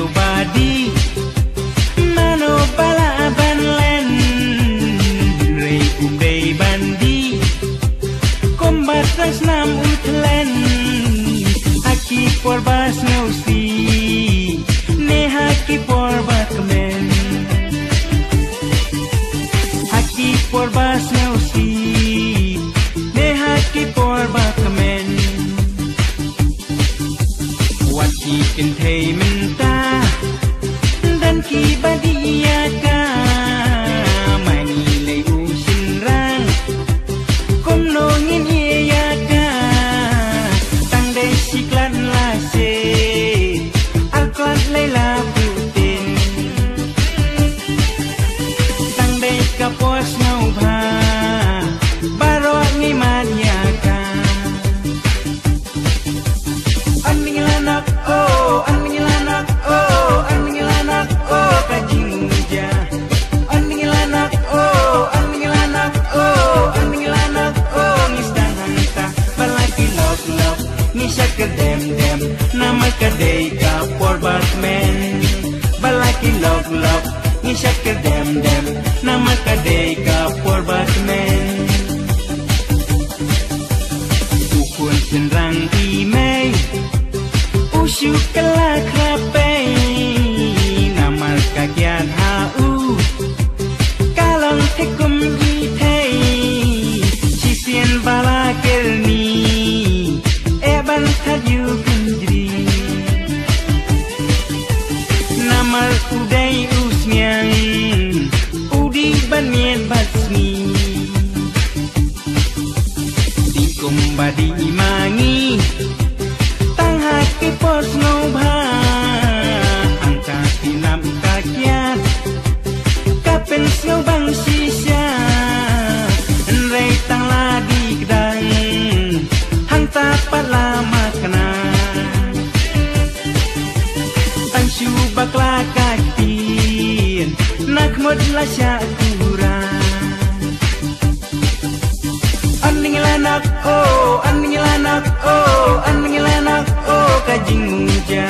leo badi mano bala ban len rei umdei bandi kombat rasnam utlen aki porbas nausi neha ki porbat kemen aki porbas nausi neha ki porbat kemen wati kentei menta dan ki badiaka mani lei usin rang kom nongin iaka tang dei siklan la se alklat lei la putin tang dei kapos nau bha baro ni maniaka aninglanak oh aninglanak oh aninglanak oh kajingja aninglanak oh aninglanak oh aninglanak oh ngistan hanta balaki lok lok ngisak kedem dem nama kadei ka porbat men balaki lok lok ngisak kedem dem nama kadei ka porbat men ukun senrang imei usyuk kelak rapai namar kagian hau kalong tekum gitei sisian bala kelni eban taju gendri namar udai usnyang udi banien basmi dikum badi imangi haki pos ngobha angka tinam kakiat kapen ngobang sisya enrei tang ladi kedang hang tapat lama kena tang syubak lakakin nak mod lasya kurang aninglanak oh aninglanak oh aninglanak oh kajing muja